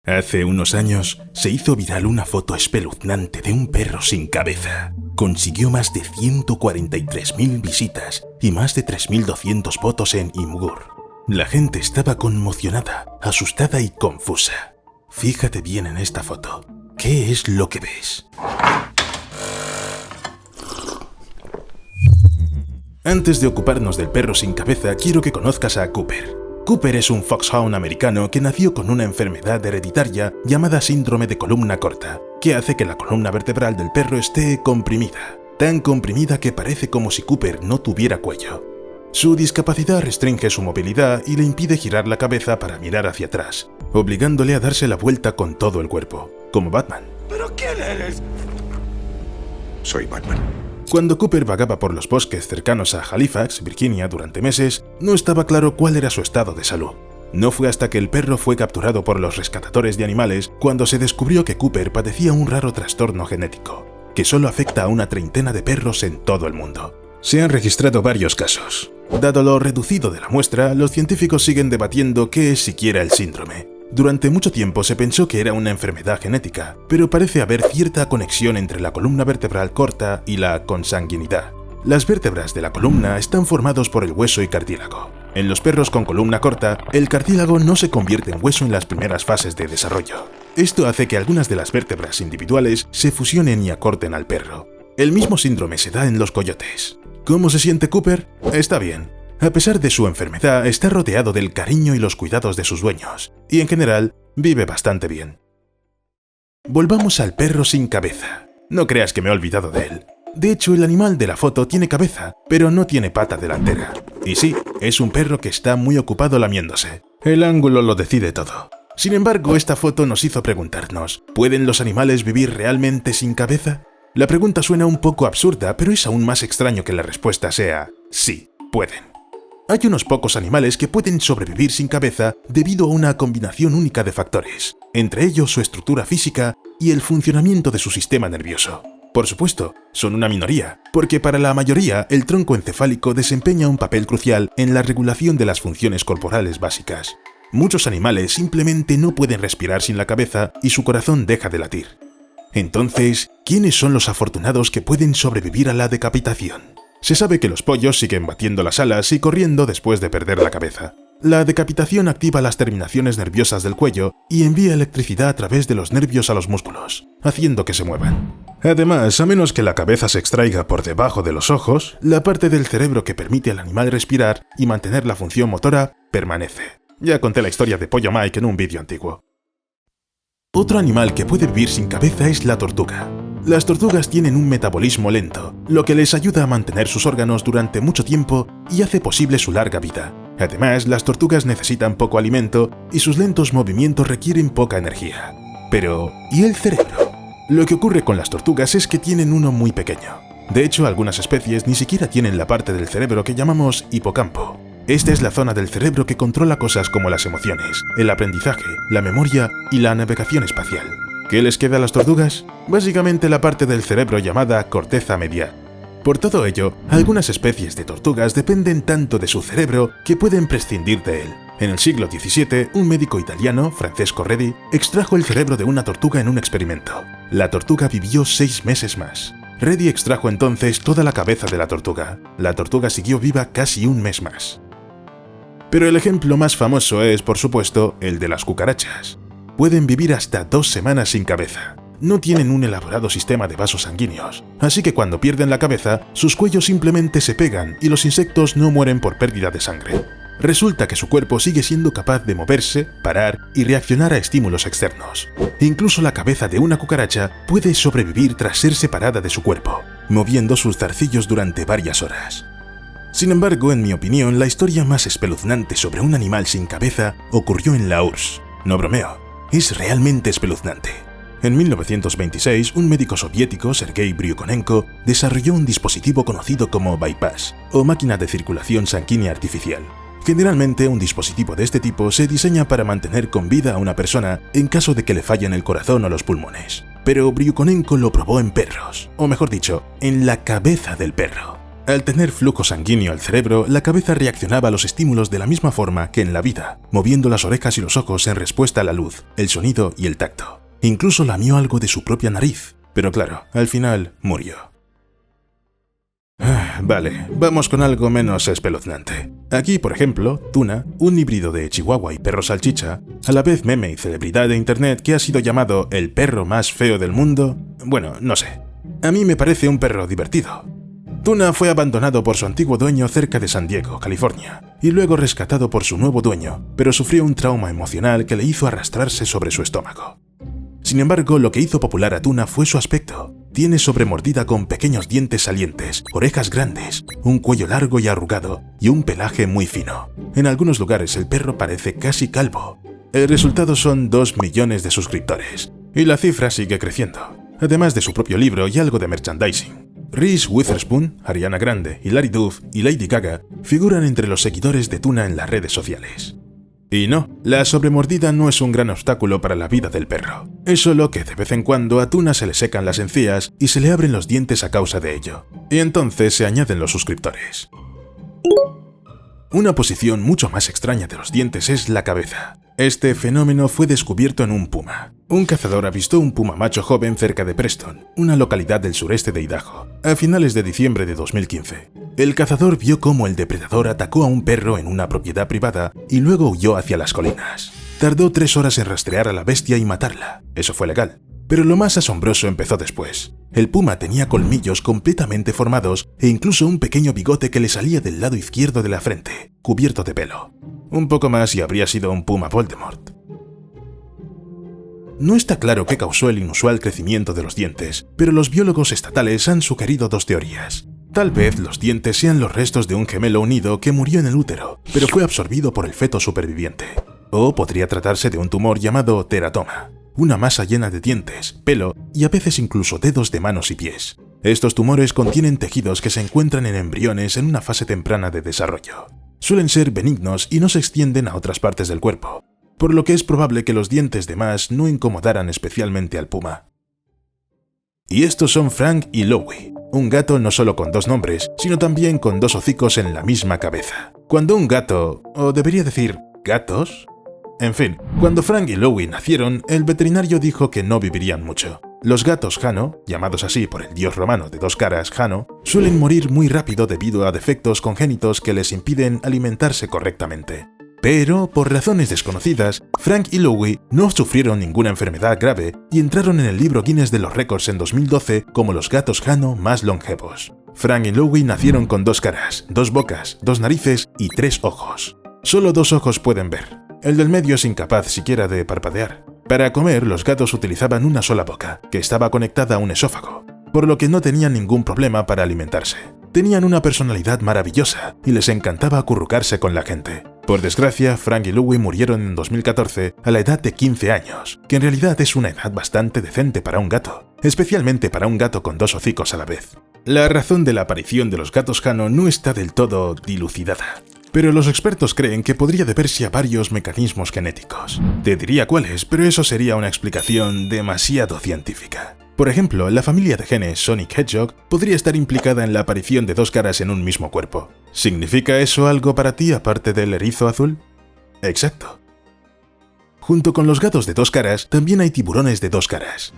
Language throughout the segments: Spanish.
Hace unos años se hizo viral una foto espeluznante de un perro sin cabeza. Consiguió más de 143.000 visitas y más de 3.200 votos en Imgur. La gente estaba conmocionada, asustada y confusa. Fíjate bien en esta foto. ¿Qué es lo que ves? Antes de ocuparnos del perro sin cabeza, quiero que conozcas a Cooper. Cooper es un foxhound americano que nació con una enfermedad hereditaria llamada síndrome de columna corta, que hace que la columna vertebral del perro esté comprimida, tan comprimida que parece como si Cooper no tuviera cuello. Su discapacidad restringe su movilidad y le impide girar la cabeza para mirar hacia atrás, obligándole a darse la vuelta con todo el cuerpo, como Batman. ¿Pero quién eres? Soy Batman. Cuando Cooper vagaba por los bosques cercanos a Halifax, Virginia, durante meses, no estaba claro cuál era su estado de salud. No fue hasta que el perro fue capturado por los rescatadores de animales cuando se descubrió que Cooper padecía un raro trastorno genético, que solo afecta a una treintena de perros en todo el mundo. Se han registrado varios casos. Dado lo reducido de la muestra, los científicos siguen debatiendo qué es siquiera el síndrome. Durante mucho tiempo se pensó que era una enfermedad genética, pero parece haber cierta conexión entre la columna vertebral corta y la consanguinidad. Las vértebras de la columna están formados por el hueso y cartílago. En los perros con columna corta, el cartílago no se convierte en hueso en las primeras fases de desarrollo. Esto hace que algunas de las vértebras individuales se fusionen y acorten al perro. El mismo síndrome se da en los coyotes. ¿Cómo se siente Cooper? Está bien. A pesar de su enfermedad, está rodeado del cariño y los cuidados de sus dueños, y en general, vive bastante bien. Volvamos al perro sin cabeza. No creas que me he olvidado de él. De hecho, el animal de la foto tiene cabeza, pero no tiene pata delantera. Y sí, es un perro que está muy ocupado lamiéndose. El ángulo lo decide todo. Sin embargo, esta foto nos hizo preguntarnos, ¿pueden los animales vivir realmente sin cabeza? La pregunta suena un poco absurda, pero es aún más extraño que la respuesta sea sí, pueden. Hay unos pocos animales que pueden sobrevivir sin cabeza debido a una combinación única de factores, entre ellos su estructura física y el funcionamiento de su sistema nervioso. Por supuesto, son una minoría, porque para la mayoría el tronco encefálico desempeña un papel crucial en la regulación de las funciones corporales básicas. Muchos animales simplemente no pueden respirar sin la cabeza y su corazón deja de latir. Entonces, ¿quiénes son los afortunados que pueden sobrevivir a la decapitación? Se sabe que los pollos siguen batiendo las alas y corriendo después de perder la cabeza. La decapitación activa las terminaciones nerviosas del cuello y envía electricidad a través de los nervios a los músculos, haciendo que se muevan. Además, a menos que la cabeza se extraiga por debajo de los ojos, la parte del cerebro que permite al animal respirar y mantener la función motora permanece. Ya conté la historia de Pollo Mike en un vídeo antiguo. Otro animal que puede vivir sin cabeza es la tortuga. Las tortugas tienen un metabolismo lento, lo que les ayuda a mantener sus órganos durante mucho tiempo y hace posible su larga vida. Además, las tortugas necesitan poco alimento y sus lentos movimientos requieren poca energía. Pero, ¿y el cerebro? Lo que ocurre con las tortugas es que tienen uno muy pequeño. De hecho, algunas especies ni siquiera tienen la parte del cerebro que llamamos hipocampo. Esta es la zona del cerebro que controla cosas como las emociones, el aprendizaje, la memoria y la navegación espacial. ¿Qué les queda a las tortugas? Básicamente la parte del cerebro llamada corteza medial. Por todo ello, algunas especies de tortugas dependen tanto de su cerebro que pueden prescindir de él. En el siglo XVII, un médico italiano, Francesco Redi, extrajo el cerebro de una tortuga en un experimento. La tortuga vivió 6 meses más. Redi extrajo entonces toda la cabeza de la tortuga. La tortuga siguió viva casi un mes más. Pero el ejemplo más famoso es, por supuesto, el de las cucarachas. Pueden vivir hasta 2 semanas sin cabeza. No tienen un elaborado sistema de vasos sanguíneos, así que cuando pierden la cabeza, sus cuellos simplemente se pegan y los insectos no mueren por pérdida de sangre. Resulta que su cuerpo sigue siendo capaz de moverse, parar y reaccionar a estímulos externos. Incluso la cabeza de una cucaracha puede sobrevivir tras ser separada de su cuerpo, moviendo sus zarcillos durante varias horas. Sin embargo, en mi opinión, la historia más espeluznante sobre un animal sin cabeza ocurrió en la URSS. No bromeo, es realmente espeluznante. En 1926, un médico soviético, Sergei Bryukhanenko, desarrolló un dispositivo conocido como bypass, o máquina de circulación sanguínea artificial. Generalmente, un dispositivo de este tipo se diseña para mantener con vida a una persona en caso de que le fallen el corazón o los pulmones. Pero Bryukhanenko lo probó en perros, o mejor dicho, en la cabeza del perro. Al tener flujo sanguíneo al cerebro, la cabeza reaccionaba a los estímulos de la misma forma que en la vida, moviendo las orejas y los ojos en respuesta a la luz, el sonido y el tacto. Incluso lamió algo de su propia nariz, pero claro, al final murió. Vale, vamos con algo menos espeluznante. Aquí, por ejemplo, Tuna, un híbrido de chihuahua y perro salchicha, a la vez meme y celebridad de internet que ha sido llamado el perro más feo del mundo, bueno, no sé. A mí me parece un perro divertido. Tuna fue abandonado por su antiguo dueño cerca de San Diego, California, y luego rescatado por su nuevo dueño, pero sufrió un trauma emocional que le hizo arrastrarse sobre su estómago. Sin embargo, lo que hizo popular a Tuna fue su aspecto. Tiene sobremordida con pequeños dientes salientes, orejas grandes, un cuello largo y arrugado y un pelaje muy fino. En algunos lugares el perro parece casi calvo. El resultado son 2 millones de suscriptores, y la cifra sigue creciendo, además de su propio libro y algo de merchandising. Reese Witherspoon, Ariana Grande, Hilary Duff y Lady Gaga figuran entre los seguidores de Tuna en las redes sociales. Y no, la sobremordida no es un gran obstáculo para la vida del perro. Es solo que de vez en cuando a Tuna se le secan las encías y se le abren los dientes a causa de ello. Y entonces se añaden los suscriptores. Una posición mucho más extraña de los dientes es la cabeza. Este fenómeno fue descubierto en un puma. Un cazador avistó un puma macho joven cerca de Preston, una localidad del sureste de Idaho, a finales de diciembre de 2015. El cazador vio cómo el depredador atacó a un perro en una propiedad privada y luego huyó hacia las colinas. Tardó 3 horas en rastrear a la bestia y matarla. Eso fue legal. Pero lo más asombroso empezó después. El puma tenía colmillos completamente formados e incluso un pequeño bigote que le salía del lado izquierdo de la frente, cubierto de pelo. Un poco más y habría sido un puma Voldemort. No está claro qué causó el inusual crecimiento de los dientes, pero los biólogos estatales han sugerido 2 teorías. Tal vez los dientes sean los restos de un gemelo unido que murió en el útero, pero fue absorbido por el feto superviviente. O podría tratarse de un tumor llamado teratoma, una masa llena de dientes, pelo y a veces incluso dedos de manos y pies. Estos tumores contienen tejidos que se encuentran en embriones en una fase temprana de desarrollo. Suelen ser benignos y no se extienden a otras partes del cuerpo, por lo que es probable que los dientes de más no incomodaran especialmente al puma. Y estos son Frank y Louie, un gato no solo con 2 nombres, sino también con 2 hocicos en la misma cabeza. Cuando un gato, o debería decir gatos, en fin, cuando Frank y Louie nacieron, el veterinario dijo que no vivirían mucho. Los gatos Jano, llamados así por el dios romano de 2 caras Jano, suelen morir muy rápido debido a defectos congénitos que les impiden alimentarse correctamente. Pero, por razones desconocidas, Frank y Louie no sufrieron ninguna enfermedad grave y entraron en el libro Guinness de los récords en 2012 como los gatos Jano más longevos. Frank y Louie nacieron con 2 caras, 2 bocas, 2 narices y 3 ojos. Solo 2 ojos pueden ver. El del medio es incapaz siquiera de parpadear. Para comer, los gatos utilizaban una sola boca, que estaba conectada a un esófago, por lo que no tenían ningún problema para alimentarse. Tenían una personalidad maravillosa y les encantaba acurrucarse con la gente. Por desgracia, Frank y Louie murieron en 2014 a la edad de 15 años, que en realidad es una edad bastante decente para un gato, especialmente para un gato con 2 hocicos a la vez. La razón de la aparición de los gatos Jano no está del todo dilucidada, pero los expertos creen que podría deberse a varios mecanismos genéticos. Te diría cuáles, pero eso sería una explicación demasiado científica. Por ejemplo, la familia de genes Sonic Hedgehog podría estar implicada en la aparición de 2 caras en un mismo cuerpo. ¿Significa eso algo para ti aparte del erizo azul? Exacto. Junto con los gatos de 2 caras, también hay tiburones de 2 caras.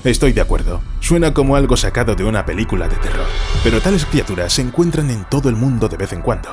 Estoy de acuerdo, suena como algo sacado de una película de terror, pero tales criaturas se encuentran en todo el mundo de vez en cuando.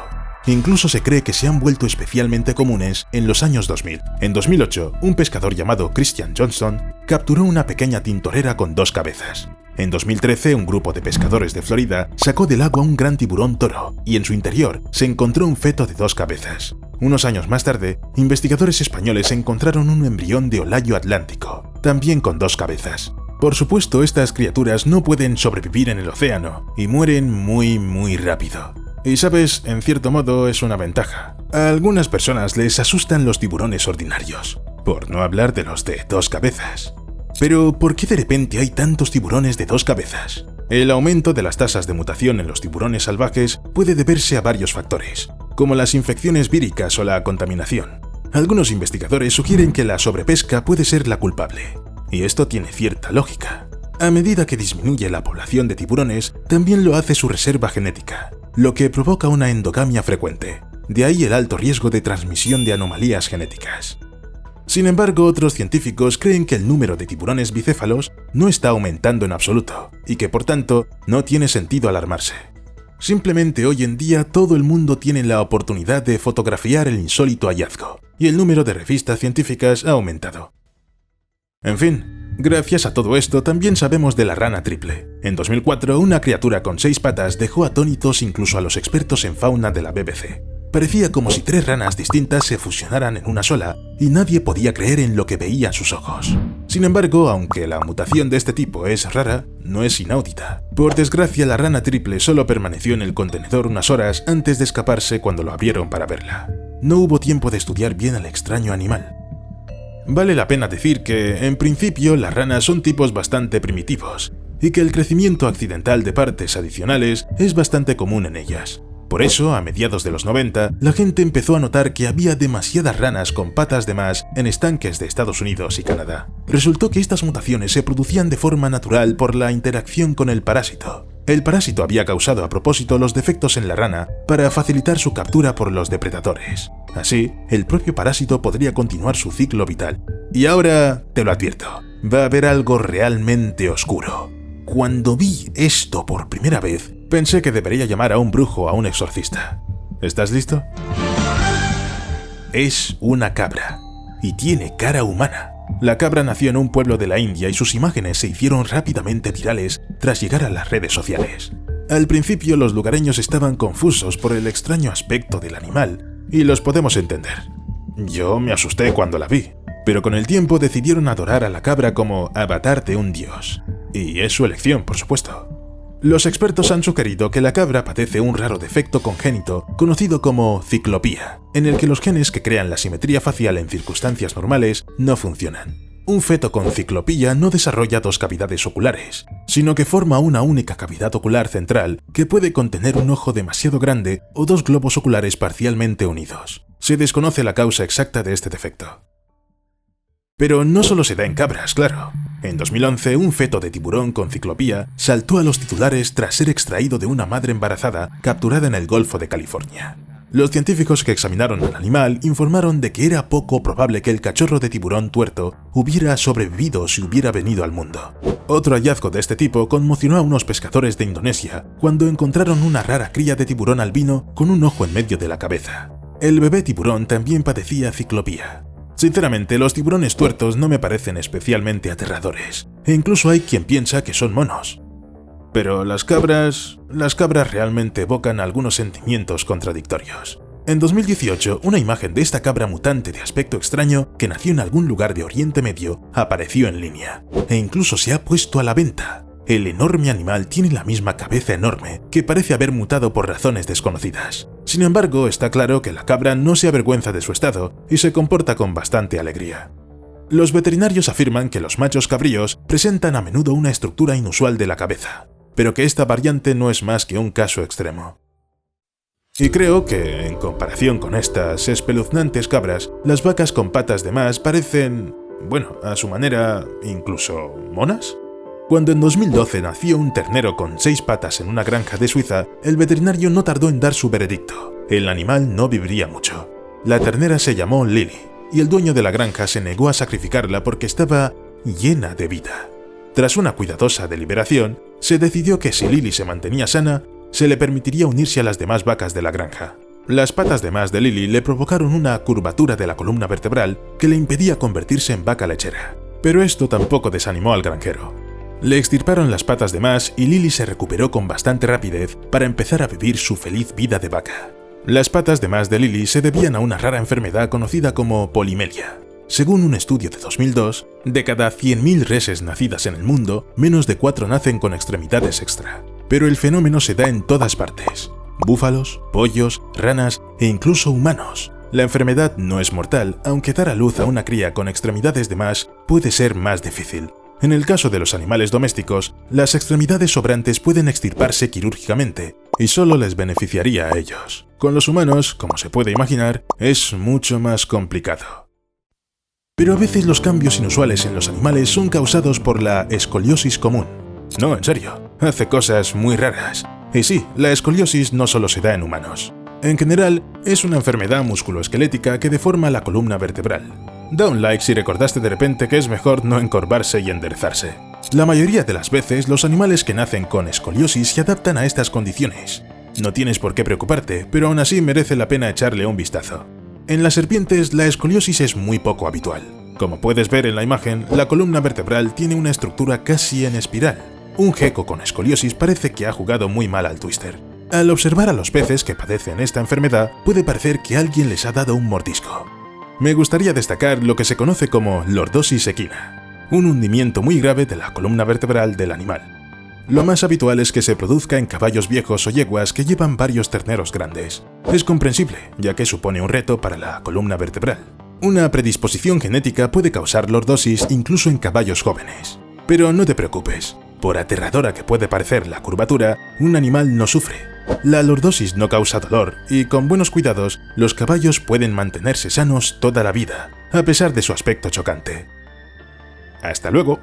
Incluso se cree que se han vuelto especialmente comunes en los años 2000. En 2008, un pescador llamado Christian Johnston capturó una pequeña tintorera con 2 cabezas. En 2013, un grupo de pescadores de Florida sacó del agua un gran tiburón toro y en su interior se encontró un feto de 2 cabezas. Unos años más tarde, investigadores españoles encontraron un embrión de olayo atlántico, también con 2 cabezas. Por supuesto, estas criaturas no pueden sobrevivir en el océano y mueren muy rápido. Y sabes, en cierto modo es una ventaja. A algunas personas les asustan los tiburones ordinarios, por no hablar de los de 2 cabezas. Pero, ¿por qué de repente hay tantos tiburones de 2 cabezas? El aumento de las tasas de mutación en los tiburones salvajes puede deberse a varios factores, como las infecciones víricas o la contaminación. Algunos investigadores sugieren que la sobrepesca puede ser la culpable. Y esto tiene cierta lógica. A medida que disminuye la población de tiburones, también lo hace su reserva genética, lo que provoca una endogamia frecuente. De ahí el alto riesgo de transmisión de anomalías genéticas. Sin embargo, otros científicos creen que el número de tiburones bicéfalos no está aumentando en absoluto, y que por tanto no tiene sentido alarmarse. Simplemente hoy en día todo el mundo tiene la oportunidad de fotografiar el insólito hallazgo, y el número de revistas científicas ha aumentado. En fin, gracias a todo esto también sabemos de la rana triple. En 2004, una criatura con 6 patas dejó atónitos incluso a los expertos en fauna de la BBC. Parecía como si 3 ranas distintas se fusionaran en una sola, y nadie podía creer en lo que veían sus ojos. Sin embargo, aunque la mutación de este tipo es rara, no es inaudita. Por desgracia, la rana triple solo permaneció en el contenedor unas horas antes de escaparse cuando lo abrieron para verla. No hubo tiempo de estudiar bien al extraño animal. Vale la pena decir que, en principio, las ranas son tipos bastante primitivos, y que el crecimiento accidental de partes adicionales es bastante común en ellas. Por eso, a mediados de los 90, la gente empezó a notar que había demasiadas ranas con patas de más en estanques de Estados Unidos y Canadá. Resultó que estas mutaciones se producían de forma natural por la interacción con el parásito. El parásito había causado a propósito los defectos en la rana para facilitar su captura por los depredadores. Así, el propio parásito podría continuar su ciclo vital. Y ahora, te lo advierto, va a haber algo realmente oscuro. Cuando vi esto por primera vez, pensé que debería llamar a un brujo o a un exorcista. ¿Estás listo? Es una cabra, y tiene cara humana. La cabra nació en un pueblo de la India y sus imágenes se hicieron rápidamente virales tras llegar a las redes sociales. Al principio los lugareños estaban confusos por el extraño aspecto del animal, y los podemos entender. Yo me asusté cuando la vi, pero con el tiempo decidieron adorar a la cabra como avatar de un dios. Y es su elección, por supuesto. Los expertos han sugerido que la cabra padece un raro defecto congénito conocido como ciclopía, en el que los genes que crean la simetría facial en circunstancias normales no funcionan. Un feto con ciclopía no desarrolla 2 cavidades oculares, sino que forma una única cavidad ocular central que puede contener un ojo demasiado grande o 2 globos oculares parcialmente unidos. Se desconoce la causa exacta de este defecto. Pero no solo se da en cabras, claro. En 2011, un feto de tiburón con ciclopía saltó a los titulares tras ser extraído de una madre embarazada capturada en el Golfo de California. Los científicos que examinaron al animal informaron de que era poco probable que el cachorro de tiburón tuerto hubiera sobrevivido si hubiera venido al mundo. Otro hallazgo de este tipo conmocionó a unos pescadores de Indonesia cuando encontraron una rara cría de tiburón albino con un ojo en medio de la cabeza. El bebé tiburón también padecía ciclopía. Sinceramente, los tiburones tuertos no me parecen especialmente aterradores, e incluso hay quien piensa que son monos. Pero las cabras realmente evocan algunos sentimientos contradictorios. En 2018, una imagen de esta cabra mutante de aspecto extraño que nació en algún lugar de Oriente Medio apareció en línea, e incluso se ha puesto a la venta. El enorme animal tiene la misma cabeza enorme que parece haber mutado por razones desconocidas. Sin embargo, está claro que la cabra no se avergüenza de su estado y se comporta con bastante alegría. Los veterinarios afirman que los machos cabríos presentan a menudo una estructura inusual de la cabeza, pero que esta variante no es más que un caso extremo. Y creo que, en comparación con estas espeluznantes cabras, las vacas con patas de más parecen, bueno, a su manera, incluso monas. Cuando en 2012 nació un ternero con 6 patas en una granja de Suiza, el veterinario no tardó en dar su veredicto. El animal no viviría mucho. La ternera se llamó Lily, y el dueño de la granja se negó a sacrificarla porque estaba llena de vida. Tras una cuidadosa deliberación, se decidió que si Lily se mantenía sana, se le permitiría unirse a las demás vacas de la granja. Las patas de más de Lily le provocaron una curvatura de la columna vertebral que le impedía convertirse en vaca lechera. Pero esto tampoco desanimó al granjero. Le extirparon las patas de más y Lily se recuperó con bastante rapidez para empezar a vivir su feliz vida de vaca. Las patas de más de Lily se debían a una rara enfermedad conocida como polimelia. Según un estudio de 2002, de cada 100.000 reses nacidas en el mundo, menos de 4 nacen con extremidades extra. Pero el fenómeno se da en todas partes: búfalos, pollos, ranas e incluso humanos. La enfermedad no es mortal, aunque dar a luz a una cría con extremidades de más puede ser más difícil. En el caso de los animales domésticos, las extremidades sobrantes pueden extirparse quirúrgicamente y solo les beneficiaría a ellos. Con los humanos, como se puede imaginar, es mucho más complicado. pero a veces los cambios inusuales en los animales son causados por la escoliosis común. No, en serio, hace cosas muy raras. Y sí, la escoliosis no solo se da en humanos. En general, es una enfermedad musculoesquelética que deforma la columna vertebral. Da un like si recordaste de repente que es mejor no encorvarse y enderezarse. La mayoría de las veces, los animales que nacen con escoliosis se adaptan a estas condiciones. No tienes por qué preocuparte, pero aún así merece la pena echarle un vistazo. En las serpientes, la escoliosis es muy poco habitual. Como puedes ver en la imagen, la columna vertebral tiene una estructura casi en espiral. Un gecko con escoliosis parece que ha jugado muy mal al twister. Al observar a los peces que padecen esta enfermedad, puede parecer que alguien les ha dado un mordisco. Me gustaría destacar lo que se conoce como lordosis equina, un hundimiento muy grave de la columna vertebral del animal. Lo más habitual es que se produzca en caballos viejos o yeguas que llevan varios terneros grandes. Es comprensible, ya que supone un reto para la columna vertebral. Una predisposición genética puede causar lordosis incluso en caballos jóvenes. Pero no te preocupes, por aterradora que puede parecer la curvatura, un animal no sufre. La lordosis no causa dolor y con buenos cuidados, los caballos pueden mantenerse sanos toda la vida, a pesar de su aspecto chocante. ¡Hasta luego!